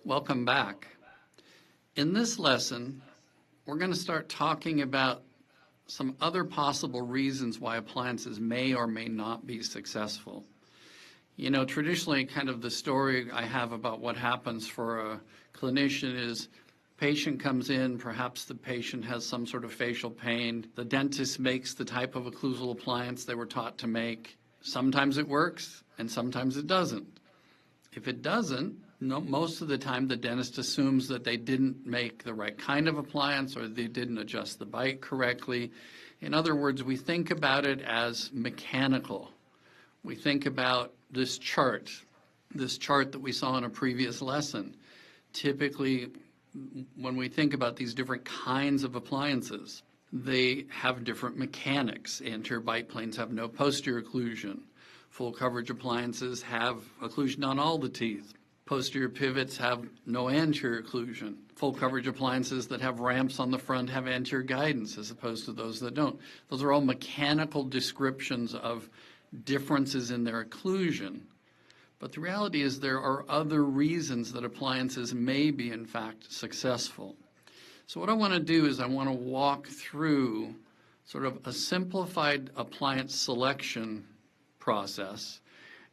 Welcome back. In this lesson, we're going to start talking about some other possible reasons why appliances may or may not be successful. You know, traditionally, kind of the story I have about what happens for a clinician is patient comes in, perhaps the patient has some sort of facial pain. The dentist makes the type of occlusal appliance they were taught to make. Sometimes it works, and sometimes it doesn't. If it doesn't, most of the time the dentist assumes that they didn't make the right kind of appliance or they didn't adjust the bite correctly. In other words, we think about it as mechanical. We think about this chart that we saw in a previous lesson. Typically, when we think about these different kinds of appliances, they have different mechanics. Anterior bite planes have no posterior occlusion. Full coverage appliances have occlusion on all the teeth. Posterior pivots have no anterior occlusion. Full coverage appliances that have ramps on the front have anterior guidance as opposed to those that don't. Those are all mechanical descriptions of differences in their occlusion. But the reality is there are other reasons that appliances may be in fact successful. So what I want to do is I want to walk through sort of a simplified appliance selection process,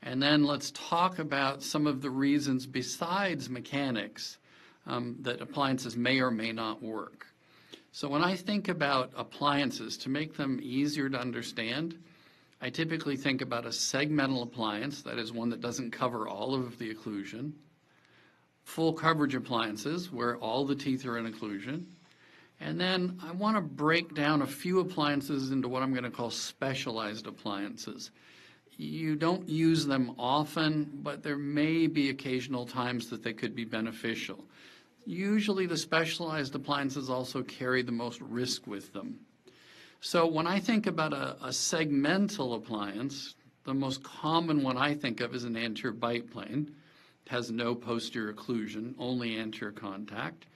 and then let's talk about some of the reasons besides mechanics that appliances may or may not work. So when I think about appliances, to make them easier to understand, I typically think about a segmental appliance, that is one that doesn't cover all of the occlusion, full coverage appliances where all the teeth are in occlusion, and then I want to break down a few appliances into what I'm going to call specialized appliances. You don't use them often, but there may be occasional times that they could be beneficial. Usually the specialized appliances also carry the most risk with them. So when I think about a segmental appliance, the most common one I think of is an anterior bite plane. It has no posterior occlusion, only anterior contact.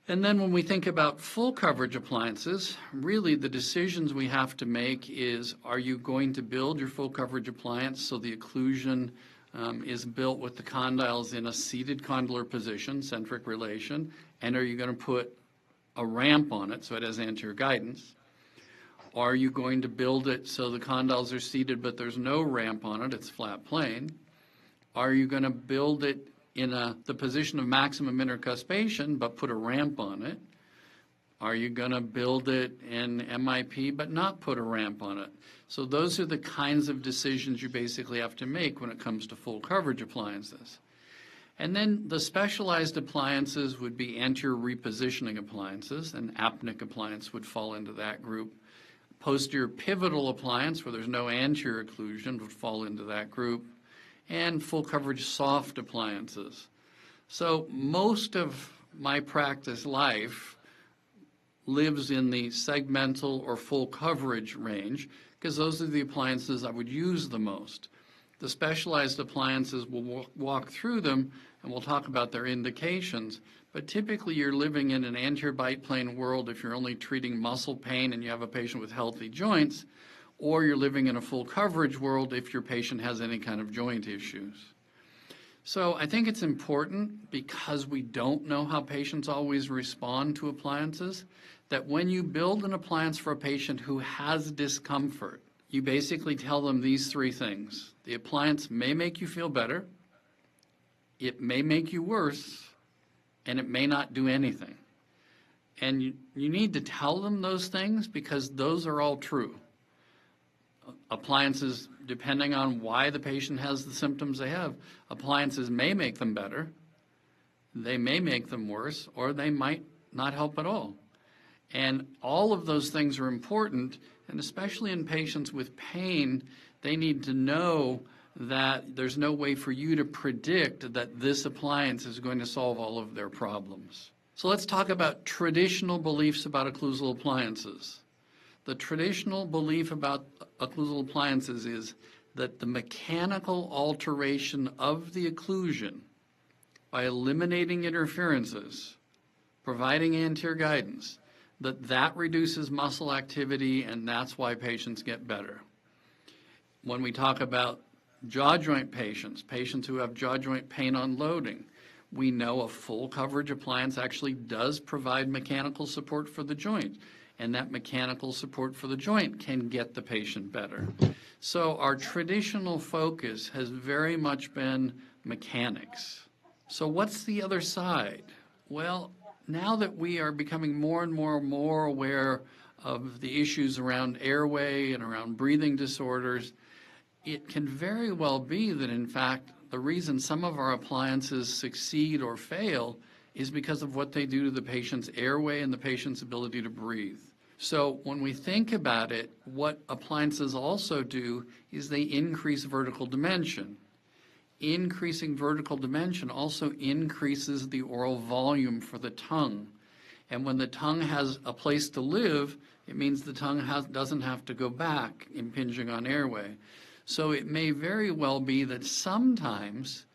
And then when we think about full coverage appliances, really the decisions we have to make is, are you going to build your full coverage appliance so the occlusion is built with the condyles in a seated condylar position, centric relation, and are you going to put a ramp on it so it has anterior guidance? Are you going to build it so the condyles are seated but there's no ramp on it, it's flat plane? Are you going to build it in the position of maximum intercuspation but put a ramp on it? Are you going to build it in MIP but not put a ramp on it? So those are the kinds of decisions you basically have to make when it comes to full coverage appliances. And then the specialized appliances would be anterior repositioning appliances, and apneic appliance would fall into that group. Posterior pivotal appliance, where there's no anterior occlusion, would fall into that group, and full coverage soft appliances. So most of my practice life lives in the segmental or full coverage range, because those are the appliances I would use the most. The specialized appliances, we'll walk through them and we'll talk about their indications, but typically you're living in an anterior bite plane world if you're only treating muscle pain and you have a patient with healthy joints, or you're living in a full coverage world if your patient has any kind of joint issues. So I think it's important, because we don't know how patients always respond to appliances, that when you build an appliance for a patient who has discomfort, you basically tell them these three things. The appliance may make you feel better, it may make you worse, and it may not do anything. And you need to tell them those things because those are all true. Appliances, depending on why the patient has the symptoms they have, appliances may make them better, they may make them worse, or they might not help at all. And all of those things are important, and especially in patients with pain, they need to know that there's no way for you to predict that this appliance is going to solve all of their problems. So let's talk about traditional beliefs about occlusal appliances. The traditional belief about occlusal appliances is that the mechanical alteration of the occlusion by eliminating interferences, providing anterior guidance, that reduces muscle activity, and that's why patients get better. When we talk about jaw joint patients, patients who have jaw joint pain on loading, We know a full coverage appliance actually does provide mechanical support for the joint, and that mechanical support for the joint can get the patient better. So our traditional focus has very much been mechanics. So what's the other side? Well, now that we are becoming more and more aware of the issues around airway and around breathing disorders, it can very well be that, in fact, the reason some of our appliances succeed or fail is because of what they do to the patient's airway and the patient's ability to breathe. So when we think about it, what appliances also do is they increase vertical dimension. Increasing vertical dimension also increases the oral volume for the tongue. And when the tongue has a place to live, it means the tongue doesn't have to go back, impinging on airway. So it may very well be that sometimes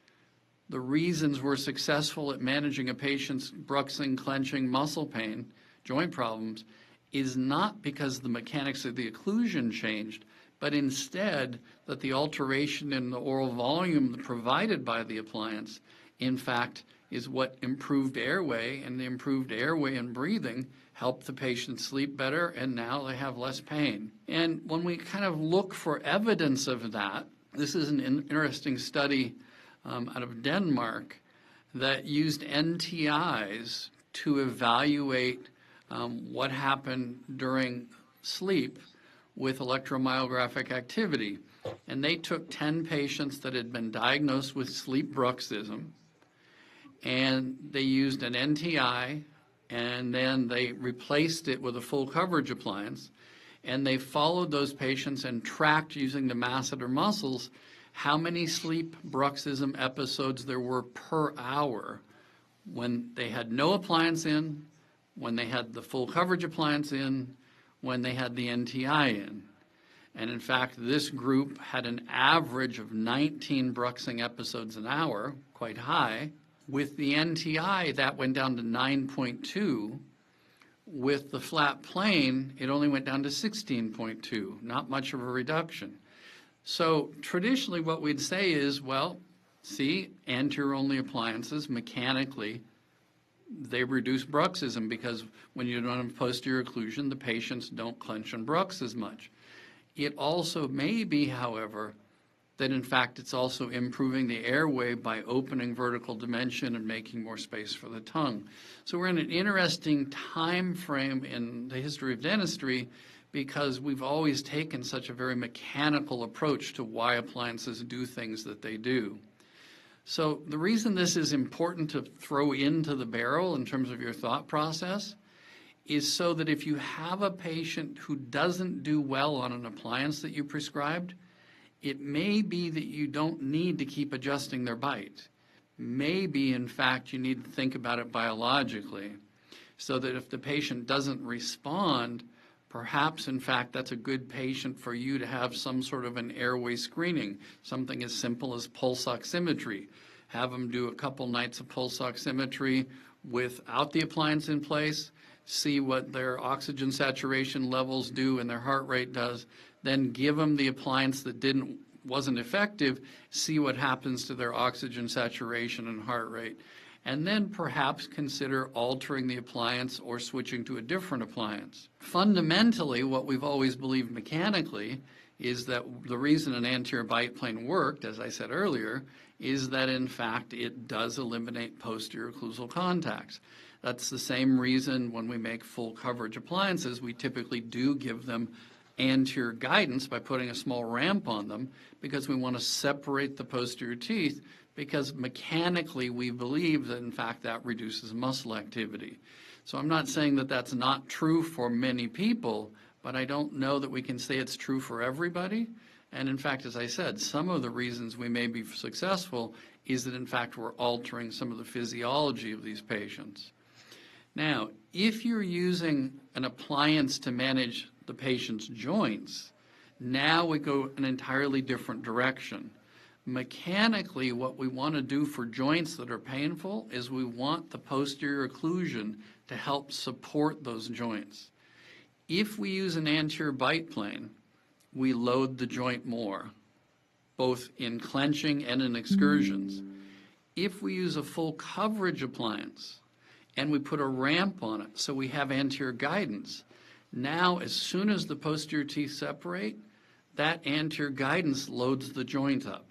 the reasons we're successful at managing a patient's bruxing, clenching, muscle pain, joint problems, is not because the mechanics of the occlusion changed, but instead that the alteration in the oral volume provided by the appliance, in fact, is what improved airway, and the improved airway and breathing help the patient sleep better, and now they have less pain. And when we kind of look for evidence of that, this is an interesting study out of Denmark that used NTIs to evaluate what happened during sleep with electromyographic activity. And they took 10 patients that had been diagnosed with sleep bruxism, and they used an NTI, and then they replaced it with a full coverage appliance, and they followed those patients and tracked using the masseter muscles how many sleep bruxism episodes there were per hour when they had no appliance in, when they had the full coverage appliance in, when they had the NTI in. And in fact, this group had an average of 19 bruxing episodes an hour, quite high. With the NTI, that went down to 9.2. With the flat plane, it only went down to 16.2, not much of a reduction. So traditionally what we'd say is, well, see, anterior-only appliances, mechanically, they reduce bruxism because when you don't have posterior occlusion, the patients don't clench and brux as much. It also may be, however, that in fact it's also improving the airway by opening vertical dimension and making more space for the tongue. So we're in an interesting time frame in the history of dentistry because we've always taken such a very mechanical approach to why appliances do things that they do. So the reason this is important to throw into the barrel in terms of your thought process is so that if you have a patient who doesn't do well on an appliance that you prescribed, it may be that you don't need to keep adjusting their bite. Maybe, in fact, you need to think about it biologically so that if the patient doesn't respond, perhaps, in fact, that's a good patient for you to have some sort of an airway screening, something as simple as pulse oximetry. Have them do a couple nights of pulse oximetry without the appliance in place, see what their oxygen saturation levels do and their heart rate does, then give them the appliance that wasn't effective, see what happens to their oxygen saturation and heart rate, and then perhaps consider altering the appliance or switching to a different appliance. Fundamentally, what we've always believed mechanically is that the reason an anterior bite plane worked, as I said earlier, is that in fact it does eliminate posterior occlusal contacts. That's the same reason when we make full coverage appliances, we typically do give them anterior guidance by putting a small ramp on them because we want to separate the posterior teeth, because mechanically we believe that in fact that reduces muscle activity. So I'm not saying that that's not true for many people, but I don't know that we can say it's true for everybody. And in fact, as I said, some of the reasons we may be successful is that in fact we're altering some of the physiology of these patients. Now, if you're using an appliance to manage the patient's joints, now we go an entirely different direction. Mechanically, what we want to do for joints that are painful is we want the posterior occlusion to help support those joints. If we use an anterior bite plane, we load the joint more, both in clenching and in excursions. If we use a full coverage appliance and we put a ramp on it so we have anterior guidance, now as soon as the posterior teeth separate, that anterior guidance loads the joint up.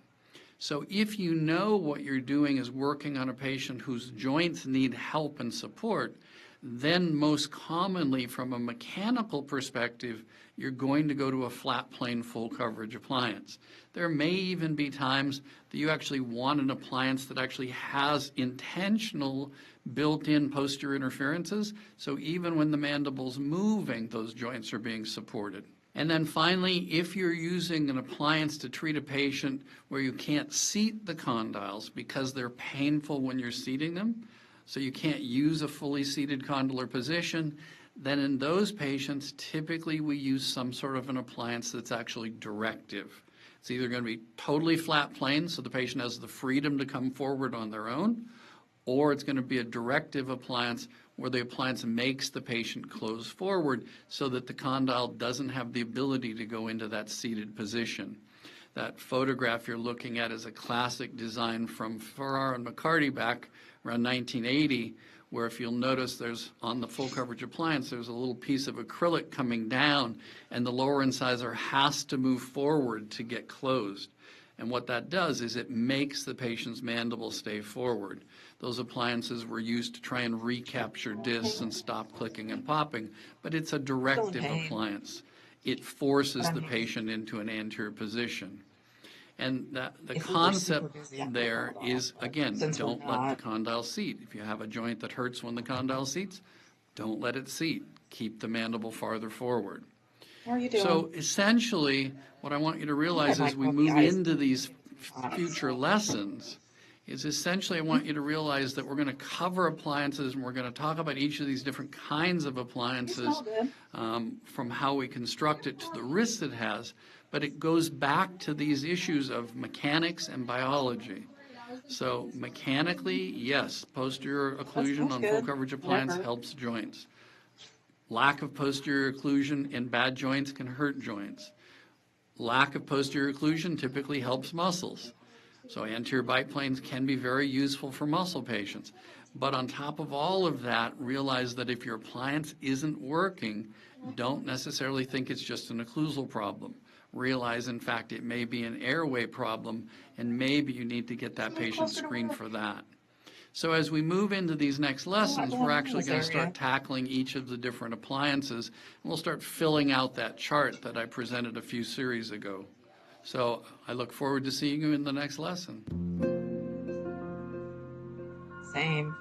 So if you know what you're doing is working on a patient whose joints need help and support, then most commonly from a mechanical perspective, you're going to go to a flat plane full coverage appliance. There may even be times that you actually want an appliance that actually has intentional built-in posterior interferences, so even when the mandible's moving, those joints are being supported. And then finally, if you're using an appliance to treat a patient where you can't seat the condyles because they're painful when you're seating them, so you can't use a fully seated condylar position, then in those patients, typically we use some sort of an appliance that's actually directive. It's either going to be totally flat plane, so the patient has the freedom to come forward on their own, or it's going to be a directive appliance where the appliance makes the patient close forward so that the condyle doesn't have the ability to go into that seated position. That photograph you're looking at is a classic design from Farrar and McCarty back around 1980, where if you'll notice there's on the full coverage appliance, there's a little piece of acrylic coming down and the lower incisor has to move forward to get closed. And what that does is it makes the patient's mandible stay forward. Those appliances were used to try and recapture discs and stop clicking and popping, but it's a directive appliance. It forces the patient into an anterior position. And the concept there is, again, don't let the condyle seat. If you have a joint that hurts when the condyle seats, don't let it seat. Keep the mandible farther forward. How are you doing? So essentially, what I want you to realize as we move into these future lessons is essentially I want you to realize that we're going to cover appliances and we're going to talk about each of these different kinds of appliances from how we construct it to the risks it has, but it goes back to these issues of mechanics and biology. So mechanically, yes, posterior occlusion on full coverage appliance helps joints. Lack of posterior occlusion in bad joints can hurt joints. Lack of posterior occlusion typically helps muscles. So anterior biplanes can be very useful for muscle patients. But on top of all of that, realize that if your appliance isn't working, don't necessarily think it's just an occlusal problem. Realize, in fact, it may be an airway problem, and maybe you need to get that patient screened for that. So as we move into these next lessons, we're actually going to start tackling each of the different appliances, and we'll start filling out that chart that I presented a few series ago. So I look forward to seeing you in the next lesson. Same.